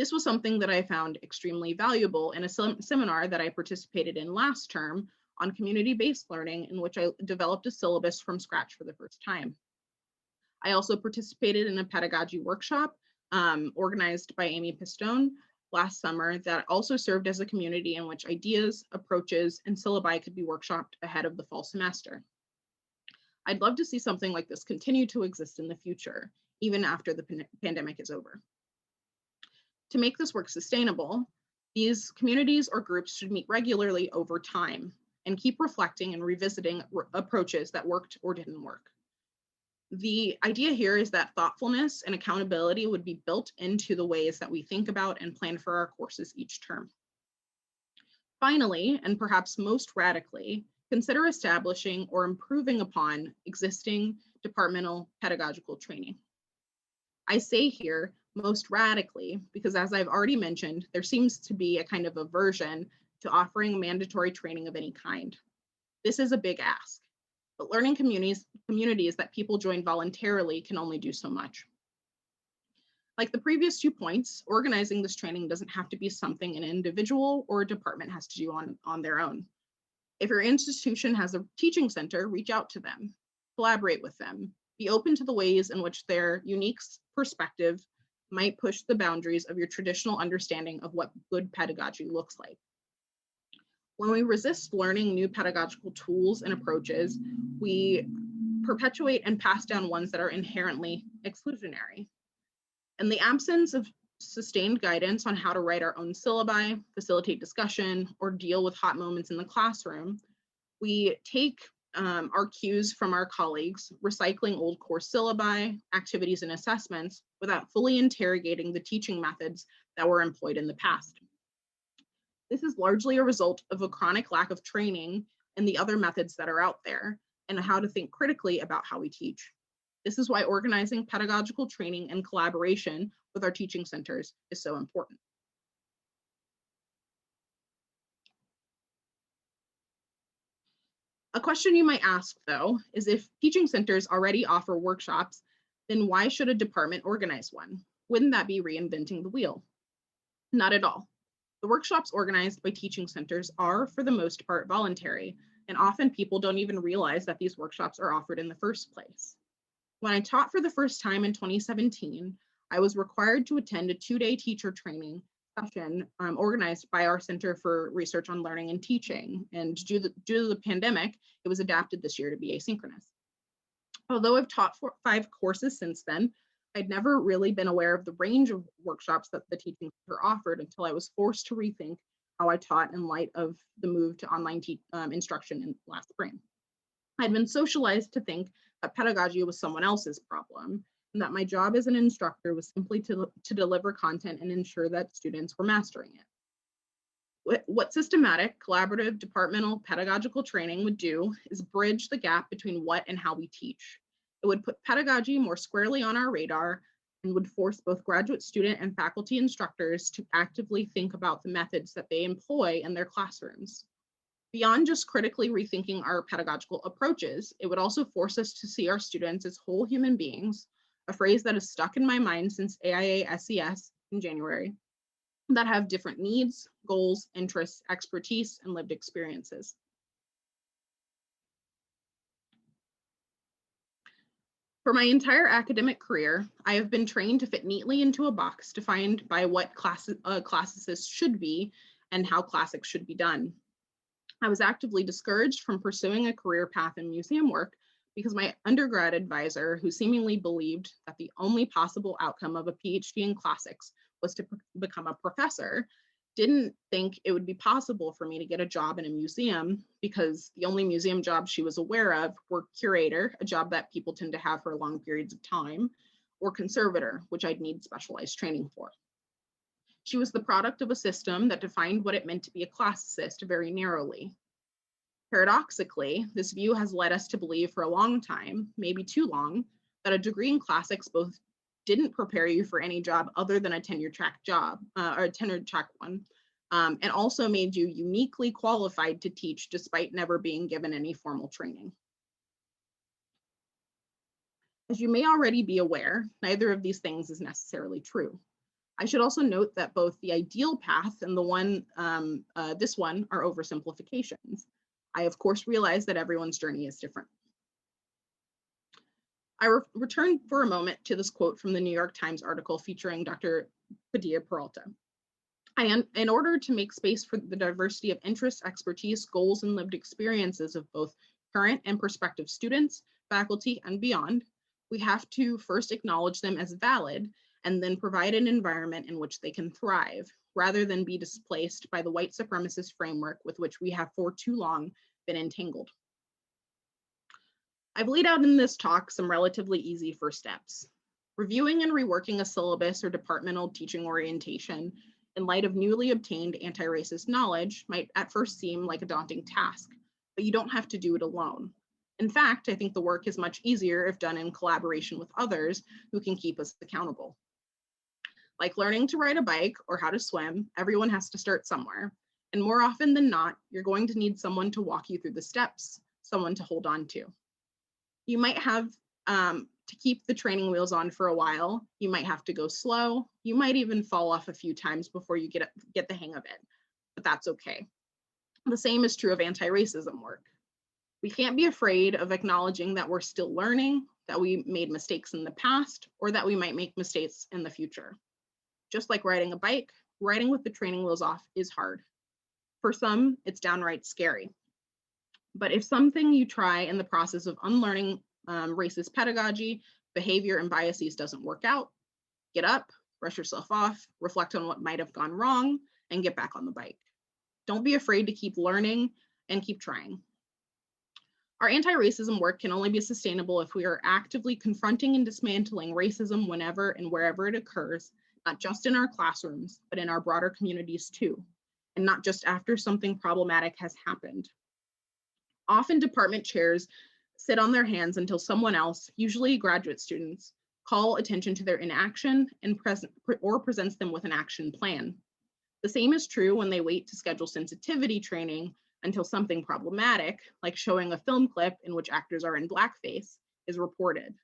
This was something that I found extremely valuable in a seminar that I participated in last term on community-based learning, in which I developed a syllabus from scratch for the first time. I also participated in a pedagogy workshop organized by Amy Pistone last summer that also served as a community in which ideas, approaches, and syllabi could be workshopped ahead of the fall semester. I'd love to see something like this continue to exist in the future, even after the pandemic is over. To make this work sustainable, these communities or groups should meet regularly over time and keep reflecting and revisiting approaches that worked or didn't work. The idea here is that thoughtfulness and accountability would be built into the ways that we think about and plan for our courses each term. Finally, and perhaps most radically, consider establishing or improving upon existing departmental pedagogical training. I say here most radically because, as I've already mentioned, there seems to be a kind of aversion to offering mandatory training of any kind. This is a big ask, but learning communities that people join voluntarily can only do so much. Like the previous 2 points, organizing this training doesn't have to be something an individual or a department has to do on their own. If your institution has a teaching center, reach out to them, collaborate with them, be open to the ways in which their unique perspective might push the boundaries of your traditional understanding of what good pedagogy looks like. When we resist learning new pedagogical tools and approaches, we perpetuate and pass down ones that are inherently exclusionary. In the absence of sustained guidance on how to write our own syllabi, facilitate discussion, or deal with hot moments in the classroom, we take our cues from our colleagues, recycling old course syllabi, activities, and assessments without fully interrogating the teaching methods that were employed in the past. This is largely a result of a chronic lack of training in the other methods that are out there and how to think critically about how we teach. This is why organizing pedagogical training and collaboration with our teaching centers is so important. A question you might ask, though, is if teaching centers already offer workshops, then why should a department organize one? Wouldn't that be reinventing the wheel? Not at all. The workshops organized by teaching centers are, for the most part, voluntary, and often people don't even realize that these workshops are offered in the first place. When I taught for the first time in 2017, I was required to attend a 2-day teacher training session organized by our Center for Research on Learning and Teaching, and due to the pandemic, it was adapted this year to be asynchronous. Although I've taught 5 courses since then, I'd never really been aware of the range of workshops that the teaching center offered until I was forced to rethink how I taught in light of the move to online instruction in last spring. I'd been socialized to think that pedagogy was someone else's problem, and that my job as an instructor was simply to deliver content and ensure that students were mastering it. What systematic, collaborative, departmental pedagogical training would do is bridge the gap between what and how we teach. It would put pedagogy more squarely on our radar and would force both graduate student and faculty instructors to actively think about the methods that they employ in their classrooms. Beyond just critically rethinking our pedagogical approaches, it would also force us to see our students as whole human beings, a phrase that has stuck in my mind since AIA SES in January, that have different needs, goals, interests, expertise, and lived experiences. For my entire academic career, I have been trained to fit neatly into a box defined by what classicists should be and how classics should be done. I was actively discouraged from pursuing a career path in museum work because my undergrad advisor, who seemingly believed that the only possible outcome of a PhD in classics was to become a professor, didn't think it would be possible for me to get a job in a museum because the only museum jobs she was aware of were curator, a job that people tend to have for long periods of time, or conservator, which I'd need specialized training for. She was the product of a system that defined what it meant to be a classicist very narrowly. Paradoxically, this view has led us to believe for a long time, maybe too long, that a degree in classics both didn't prepare you for any job other than a tenure track job, or a tenured track one, and also made you uniquely qualified to teach despite never being given any formal training. As you may already be aware, neither of these things is necessarily true. I should also note that both the ideal path and this one are oversimplifications. I, of course, realize that everyone's journey is different. I return for a moment to this quote from the New York Times article featuring Dr. Padilla-Peralta. In order to make space for the diversity of interests, expertise, goals, and lived experiences of both current and prospective students, faculty, and beyond, we have to first acknowledge them as valid and then provide an environment in which they can thrive, rather than be displaced by the white supremacist framework with which we have for too long been entangled. I've laid out in this talk some relatively easy first steps. Reviewing and reworking a syllabus or departmental teaching orientation in light of newly obtained anti-racist knowledge might at first seem like a daunting task, but you don't have to do it alone. In fact, I think the work is much easier if done in collaboration with others who can keep us accountable. Like learning to ride a bike or how to swim, everyone has to start somewhere. And more often than not, you're going to need someone to walk you through the steps, someone to hold on to. You might have to keep the training wheels on for a while. You might have to go slow. You might even fall off a few times before you get the hang of it, but that's okay. The same is true of anti-racism work. We can't be afraid of acknowledging that we're still learning, that we made mistakes in the past, or that we might make mistakes in the future. Just like riding a bike, riding with the training wheels off is hard. For some, it's downright scary. But if something you try in the process of unlearning racist pedagogy, behavior, and biases doesn't work out, get up, brush yourself off, reflect on what might have gone wrong, and get back on the bike. Don't be afraid to keep learning and keep trying. Our anti-racism work can only be sustainable if we are actively confronting and dismantling racism whenever and wherever it occurs, not just in our classrooms, but in our broader communities too, and not just after something problematic has happened. Often department chairs sit on their hands until someone else, usually graduate students, call attention to their inaction and presents them with an action plan. The same is true when they wait to schedule sensitivity training until something problematic, like showing a film clip in which actors are in blackface, is reported.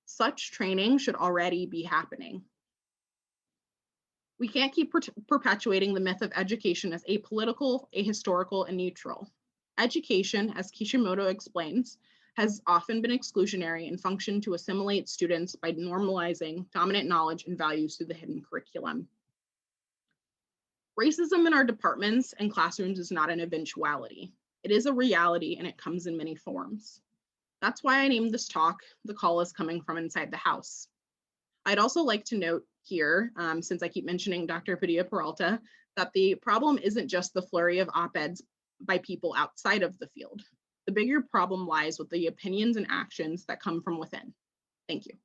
Such training should already be happening. We can't keep perpetuating the myth of education as apolitical, ahistorical, and neutral. Education, as Kishimoto explains, has often been exclusionary and functioned to assimilate students by normalizing dominant knowledge and values through the hidden curriculum. Racism in our departments and classrooms is not an eventuality. It is a reality, and it comes in many forms. That's why I named this talk, "The Call is Coming from Inside the House." I'd also like to note here, since I keep mentioning Dr. Padilla-Peralta, that the problem isn't just the flurry of op-eds by people outside of the field. The bigger problem lies with the opinions and actions that come from within. Thank you.